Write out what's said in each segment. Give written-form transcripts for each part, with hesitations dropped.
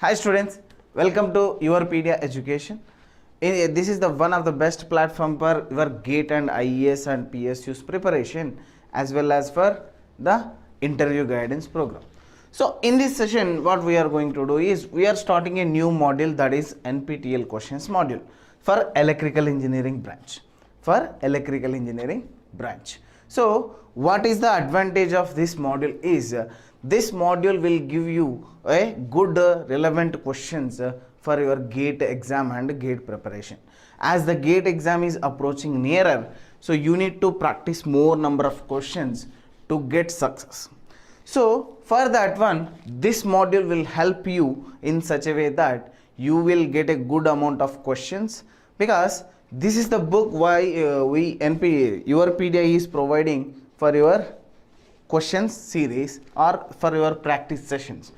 Hi students, welcome to YourPedia education. This is the one of the best platform for your GATE and IIS and PSU's preparation as well as for the interview guidance program. So in this session what we are going to do is we are starting a new module, that is NPTEL questions module for electrical engineering branch. So what is the advantage of this module is this module will give you a good relevant questions for your GATE exam and GATE preparation. As the GATE exam is approaching nearer, so you need to practice more number of questions to get success. So for that one, this module will help you in such a way that you will get a good amount of questions, because this is the book why YourPedia is providing for your questions series or for your practice sessions.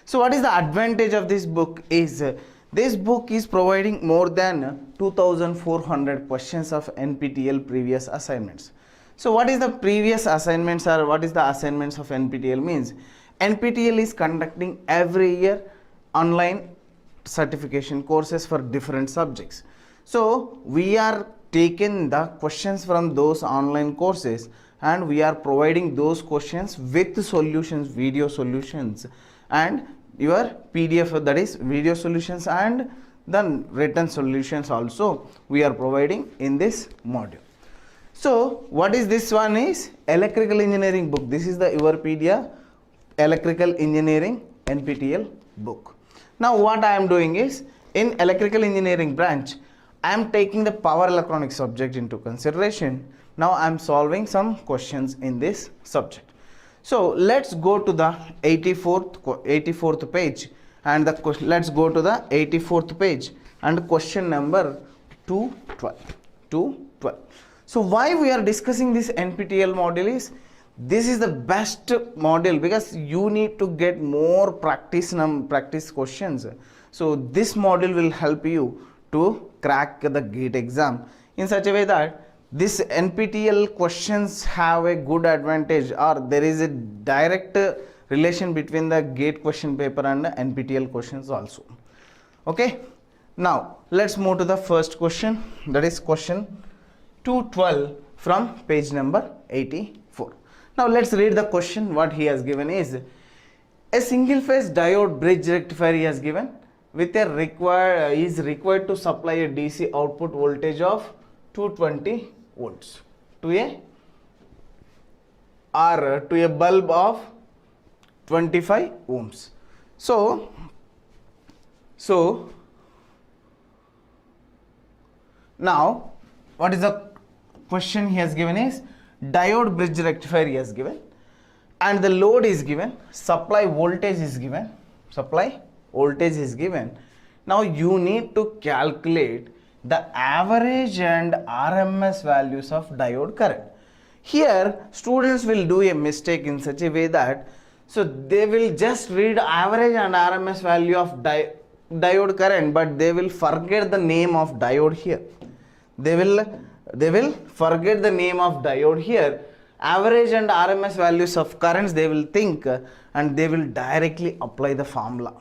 So what is the advantage of this book is this book is providing more than 2400 questions of NPTEL previous assignments. So what is the previous assignments or what is the assignments of NPTEL means? NPTEL is conducting every year online certification courses for different subjects. So we are taking the questions from those online courses and we are providing those questions with solutions, video solutions and your PDF, that is video solutions, and the written solutions also we are providing in this module. So what is this one is electrical engineering book. This is the YourPedia electrical engineering NPTEL book. Now what I am doing is in electrical engineering branch I am taking the power electronics subject into consideration. Now I am solving some questions in this subject. So let's go to the 84th page and let's go to the 84th page and question number 212. So why we are discussing this NPTEL module is this is the best module because you need to get more practice questions. So this module will help you to crack the GATE exam in such a way that this NPTEL questions have a good advantage, or there is a direct relation between the GATE question paper and the NPTEL questions also. Okay, now let's move to the first question, that is question 212 from page number 84. Now let's read the question. What he has given is a single phase diode bridge rectifier he has given with a is required to supply a DC output voltage of 220 volts to a bulb of 25 ohms. So now what is the question he has given is diode bridge rectifier he has given and the load is given, supply voltage is given. Now you need to calculate the average and RMS values of diode current. Here students will do a mistake in such a way that so they will just read average and RMS value of diode current, but they will forget the name of diode here. They will forget the name of diode here. Average and RMS values of currents they will think and they will directly apply the formula,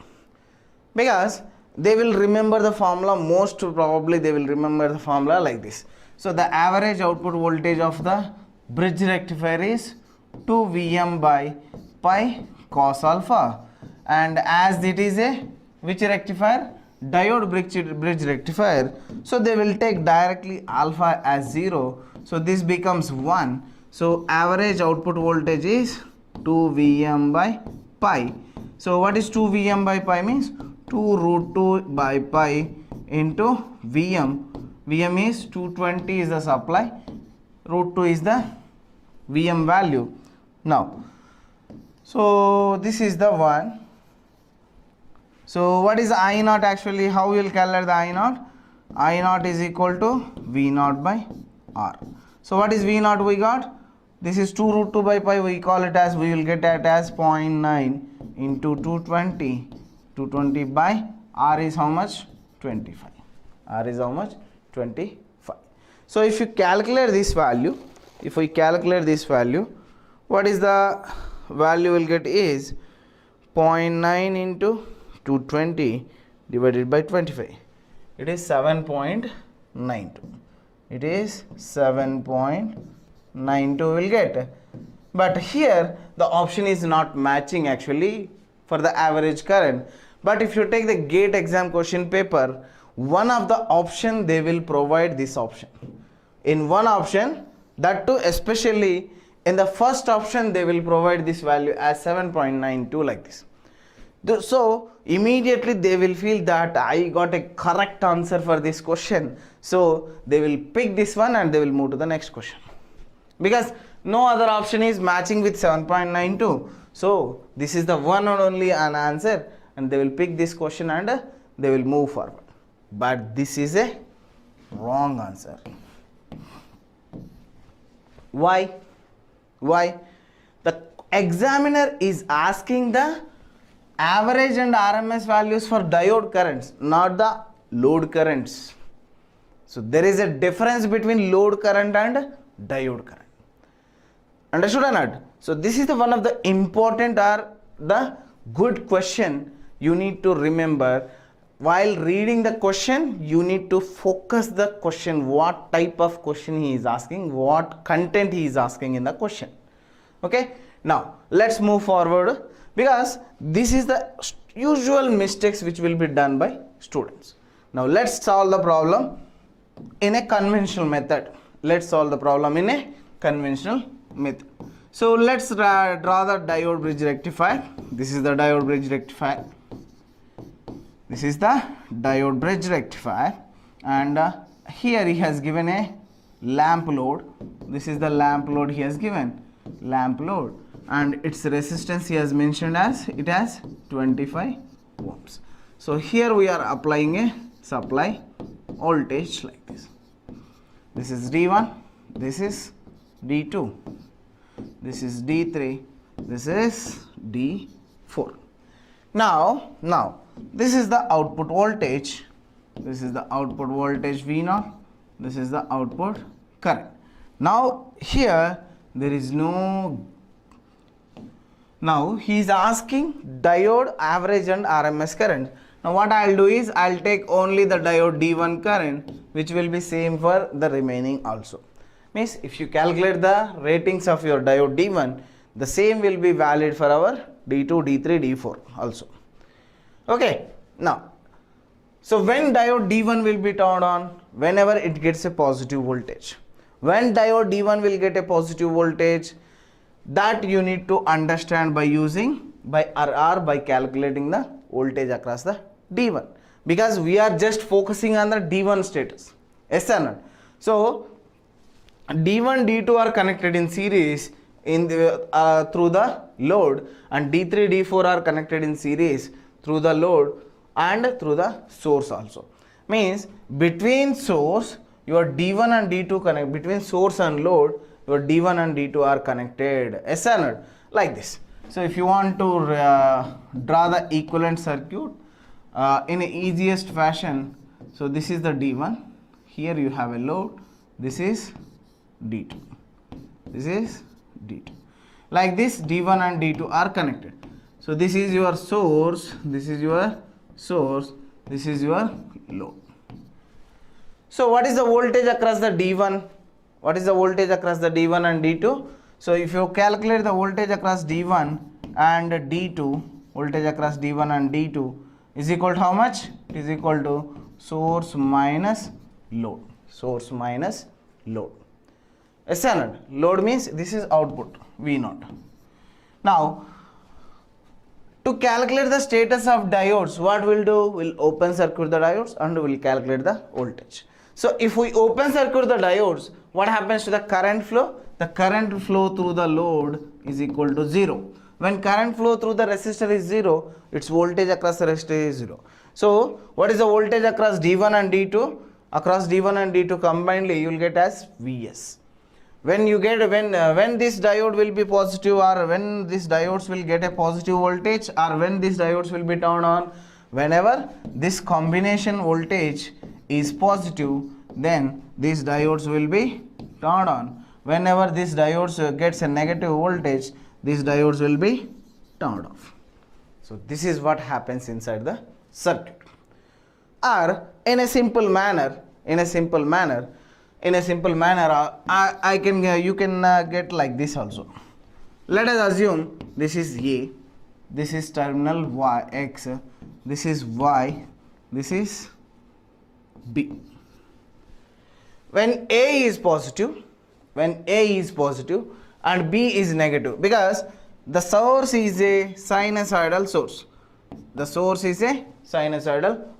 because they will remember the formula. Most probably they will remember the formula like this. So the average output voltage of the bridge rectifier is 2 Vm by pi cos alpha, and as it is a which rectifier, diode bridge rectifier, so they will take directly alpha as 0, so this becomes 1. So average output voltage is 2 Vm by pi. So what is 2 Vm by pi means 2 root 2 by pi into Vm. Vm is 220 is the supply, root 2 is the Vm value. Now so this is the one. So what is I naught actually? How we will calculate the I naught? I naught is equal to V naught by R. So what is V naught we got? This is 2 root 2 by pi, we call it as, we will get it as 0.9 into 220 by R is how much? 25. R is how much? 25. So if you calculate this value, what is the value we'll get is 0.9 into 220 divided by 25. It is 7.92. It is 7.92 will get. But here the option is not matching actually for the average current. But if you take the GATE exam question paper, one of the option they will provide this option. In one option, that too especially in the first option they will provide this value as 7.92 like this. So immediately they will feel that I got a correct answer for this question. So they will pick this one and they will move to the next question. Because no other option is matching with 7.92. So this is the one and only an answer, and they will pick this question and they will move forward. But this is a wrong answer. Why? The examiner is asking the average and RMS values for diode currents, not the load currents. So there is a difference between load current and diode current. Understood or not? So this is the one of the important or the good question you need to remember. While reading the question, you need to focus the question, what type of question he is asking, what content he is asking in the question. Okay, now let's move forward, because this is the usual mistakes which will be done by students. Now let's solve the problem in a conventional method. Let's solve the problem in a conventional method. So let's draw the diode bridge rectifier. This is the diode bridge rectifier. This is the diode bridge rectifier, and here he has given a lamp load. This is the lamp load he has given, lamp load, and its resistance he has mentioned as it has 25 ohms. So here we are applying a supply voltage like this. This is D1, this is D2, this is D3, this is D4. Now this is the output voltage. This is the output voltage V0. This is the output current. Now here there is no. Now he is asking diode average and RMS current. Now what I will do is I will take only the diode D1 current, which will be same for the remaining also. Means if you calculate the ratings of your diode D1, the same will be valid for our D2, D3, D4 also. Okay, now, so when diode D1 will be turned on? Whenever it gets a positive voltage. When diode D1 will get a positive voltage, that you need to understand by using by calculating the voltage across the D1, because we are just focusing on the D1 status. Yes or not? So D1, D2 are connected in series in the, through the load, and D3, D4 are connected in series through the load and through the source also. Means between source your D1 and D2 connect, between source and load your D1 and D2 are connected. Yes or not? Like this. So if you want to draw the equivalent circuit in the easiest fashion, so this is the D1, here you have a load, this is D2, this is D2. Like this D1 and D2 are connected. So this is your source, this is your source, this is your load. So what is the voltage across the D1? What is the voltage across the D1 and D2? So if you calculate the voltage across D1 and D2, voltage across D1 and D2 is equal to how much? It is equal to source minus load. Source minus load. Yes or not? Load means this is output V0. Now to calculate the status of diodes, what we'll do? We'll open circuit the diodes and we'll calculate the voltage. So if we open circuit the diodes, what happens to the current flow? The current flow through the load is equal to 0. When current flow through the resistor is 0, its voltage across the resistor is 0. So what is the voltage across D1 and D2? Across D1 and D2 combinedly you will get as Vs. When you get when this diode will be positive, or when these diodes will get a positive voltage, or when these diodes will be turned on, whenever this combination voltage is positive, then these diodes will be turned on. Whenever this diodes gets a negative voltage, these diodes will be turned off. So this is what happens inside the circuit. Or in a simple manner, I can you can get like this also. Let us assume this is A, this is terminal Y X, this is Y, this is B. When A is positive and B is negative, because the source is a sinusoidal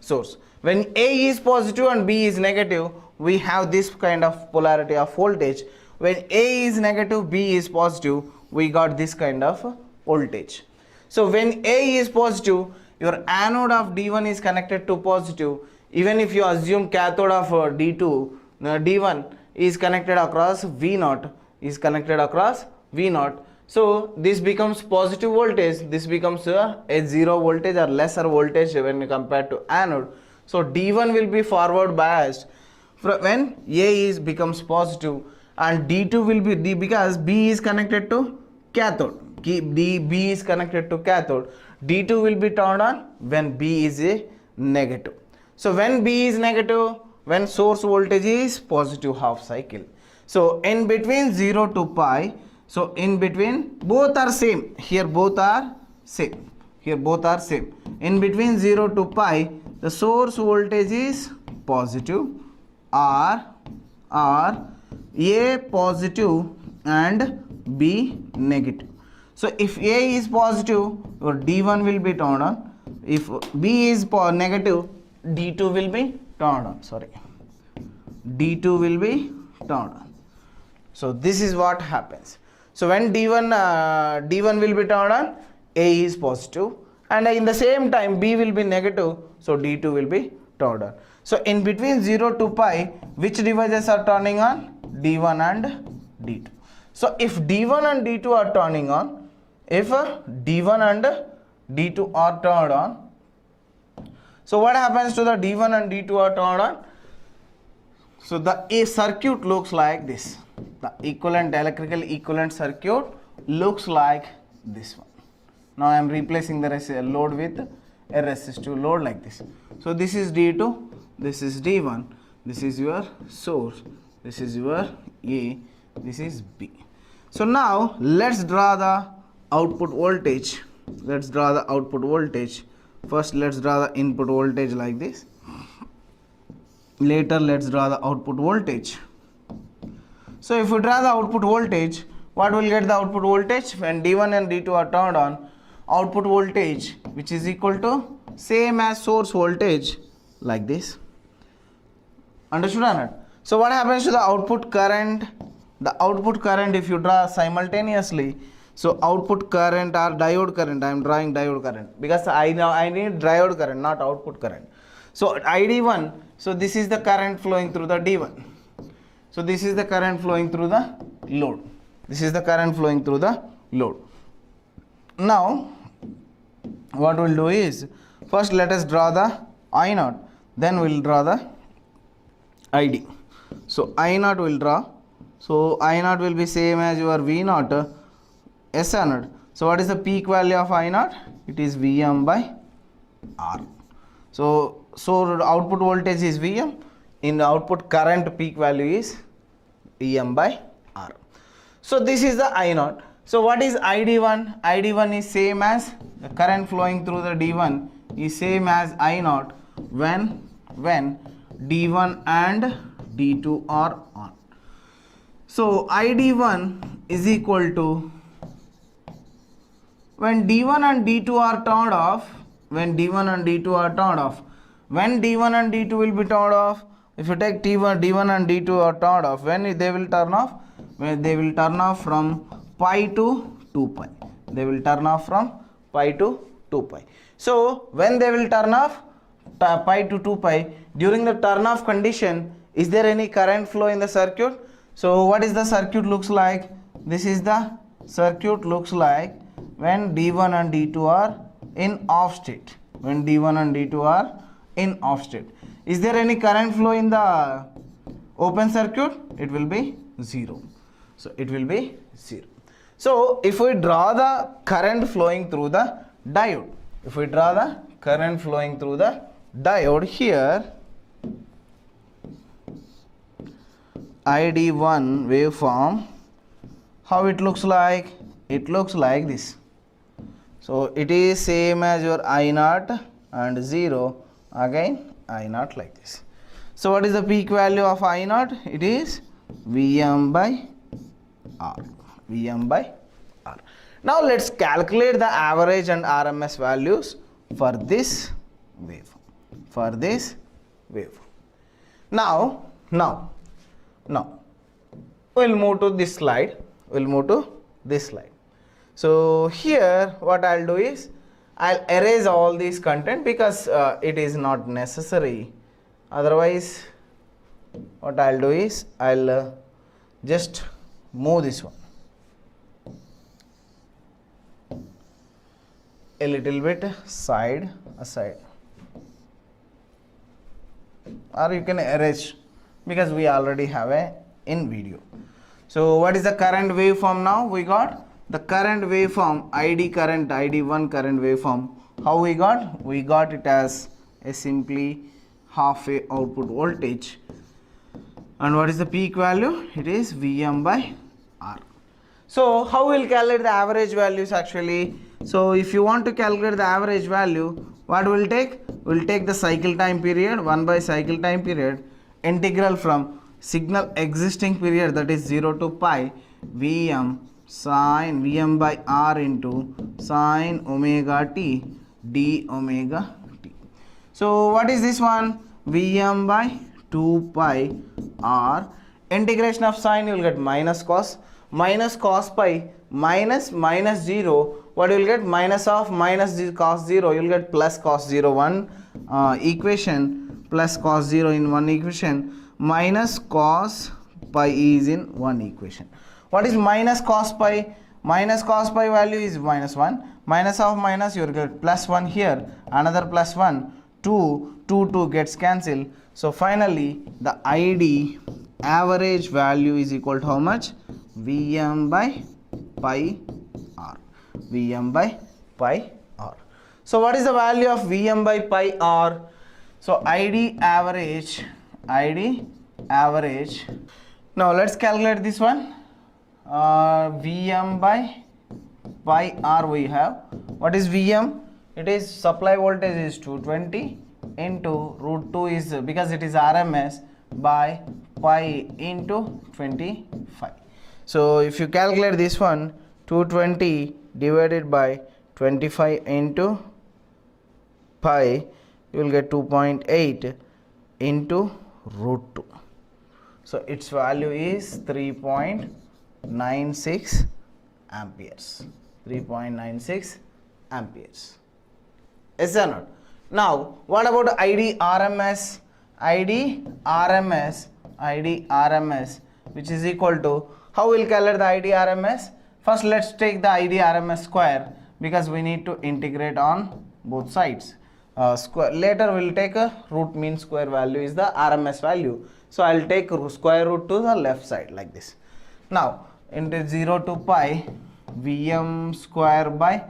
source. When A is positive and B is negative, we have this kind of polarity of voltage. When A is negative, B is positive, we got this kind of voltage. So when A is positive, your anode of D1 is connected to positive. Even if you assume cathode of D1 is connected across V0, so this becomes positive voltage, this becomes a zero voltage or lesser voltage when compared to anode. So D1 will be forward biased when A becomes positive, and D2 will be D, because B is connected to cathode. B is connected to cathode. D2 will be turned on when B is a negative. So when B is negative, when source voltage is positive half cycle. So in between 0 to pi, so in between both are same. Here both are same. In between 0 to pi, the source voltage is positive, or A positive and B negative. So if A is positive, your D1 will be turned on. If B is negative, D2 will be turned on. D2 will be turned on. So this is what happens. So when D1 will be turned on, A is positive, and in the same time B will be negative, so D2 will be turned on. So in between 0 to pi, which devices are turning on? D1 and D2. So if D1 and D2 are turning on, if D1 and D2 are turned on, so what happens to the D1 and D2 are turned on? So the circuit looks like this. The electrical equivalent circuit looks like this one. Now I am replacing the load with a resistive load like this. So this is D2, this is D1, this is your source, this is your A, this is B. So now let's draw the output voltage. First let's draw the input voltage like this. Later let's draw the output voltage. So if we draw the output voltage, what will get the output voltage? When D1 and D2 are turned on, output voltage which is equal to same as source voltage like this. Understood or not? So what happens to the output current? The output current, if you draw simultaneously, so output current or diode current, I am drawing diode current because I need diode current, not output current. So ID1, so this is the current flowing through the D1. So this is the current flowing through the load. Now what we'll do is, first let us draw the I0, then we'll draw the ID. So I0 will draw. So I0 will be same as your V0 S0. So what is the peak value of I0? It is Vm by R. So output voltage is Vm. In the output current, peak value is Vm by R. So this is the I0. So what is ID1? ID1 is same as the current flowing through the D1 is same as I0 when D1 and D2 are on. So ID1 is equal to, when D1 and D2 are turned off, when D1 and D2 will be turned off, if you take D1 and D2 are turned off, when they will turn off? When they will turn off from pi to 2 pi. So when they will turn off pi to 2 pi, during the turn off condition, is there any current flow in the circuit? So what is the circuit looks like? This is the circuit looks like when D1 and D2 are in off state. Is there any current flow in the open circuit? It will be 0. So if we draw the current flowing through the diode, If we draw the current flowing through the diode here, ID1 waveform, how it looks like? It looks like this. So it is same as your I0 and 0, again I0 like this. So what is the peak value of I0? It is Vm by R. Vm by R. Now let's calculate the average and RMS values for this waveform. For this waveform. Now we'll move to this slide. So here what I'll do is I'll erase all these content because it is not necessary. Otherwise what I'll do is I'll just move this one a little bit aside, or you can erase because we already have a in video. So what is the current waveform now? We got the current waveform, ID1 current waveform. How we got? We got it as a simply half a output voltage. And what is the peak value? It is Vm by R. So how we'll calculate the average values actually? So if you want to calculate the average value, what we'll take? We'll take the cycle time period, 1 by cycle time period, integral from signal existing period, that is 0 to pi, Vm sin Vm by R into sin omega t d omega t. So what is this one? Vm by 2 pi R, integration of sine, you will get minus cos pi minus 0, what you will get? Minus of minus cos 0, you will get plus cos 0, one equation, plus cos 0 in one equation, minus cos pi is in one equation. What is minus cos pi? Minus cos pi value is minus 1, minus of minus, you will get plus 1 here, another plus 1, 2 gets cancelled. So finally the ID average value is equal to how much? Vm by pi R. Vm by pi R. So what is the value of Vm by pi R? So ID average. Now let's calculate this one. Vm by pi R we have. What is Vm? It is supply voltage is 220 into root 2 is, because it is RMS, by pi into 25. So if you calculate this one, 220 divided by 25 into pi, you will get 2.8 into root 2. So its value is 3.96 amperes. 3.96 amperes. Is that not? Now what about ID RMS, which is equal to, how we'll calculate the ID RMS? First let's take the ID RMS square, because we need to integrate on both sides. Square. Later we'll take a root mean square value is the RMS value. So I'll take square root to the left side like this. Now into 0 to pi Vm square by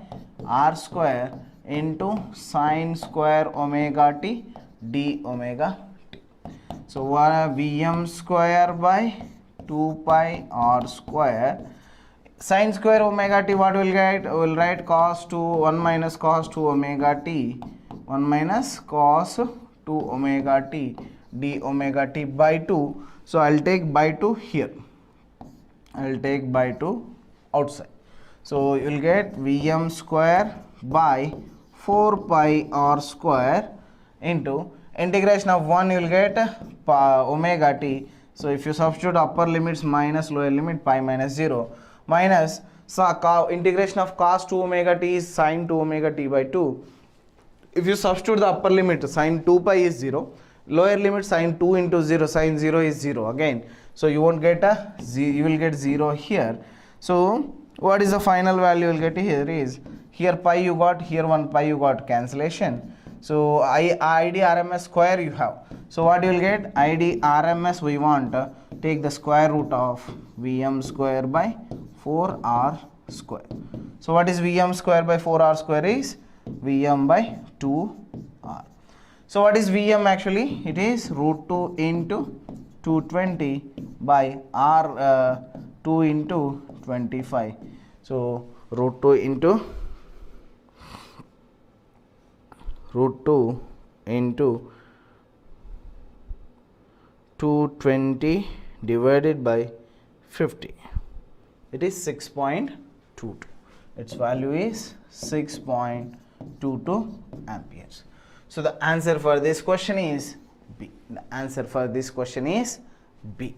R square into sine square omega t d omega t. So Vm square by 2 pi R square, sine square omega t, what we'll get? We'll write cos 2, 1 minus cos 2 omega t, 1 minus cos 2 omega t d omega t by 2. So I'll take by 2 here. I'll take by 2 outside. So you'll get Vm square by 4 pi R square into integration of 1, you'll get omega t. So if you substitute upper limits minus lower limit, pi minus 0, minus integration of cos 2 omega t is sin 2 omega t by 2. If you substitute the upper limit, sin 2 pi is 0, lower limit sin 2 into 0, sin 0 is 0 again. So you won't get you will get 0 here. So what is the final value you will get here is, here pi you got, here 1 pi you got, cancellation. So ID RMS square you have. So what you will get? ID RMS we want take the square root of Vm square by 4R square. So what is Vm square by 4R square is Vm by 2r. So what is Vm actually? It is root 2 into 220 by r 2 into 25. So root 2 into 220 divided by 50. It is 6.22. Its value is 6.22 amperes. So the answer for this question is B. The answer for this question is B.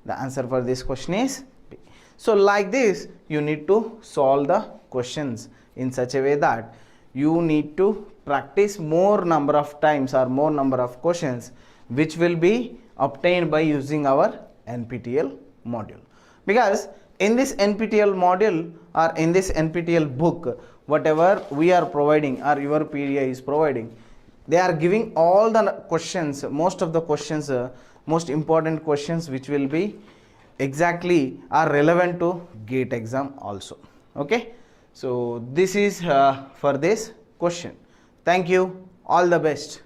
The answer for this question is B. So like this, you need to solve the questions in such a way that you need to practice more number of times or more number of questions, which will be obtained by using our NPTEL module. Because in this NPTEL module or in this NPTEL book, whatever we are providing or YourPedia is providing, they are giving all the questions, most of the questions, most important questions, which will be exactly are relevant to GATE exam also. Okay, so this is for this question. Thank you. All the best.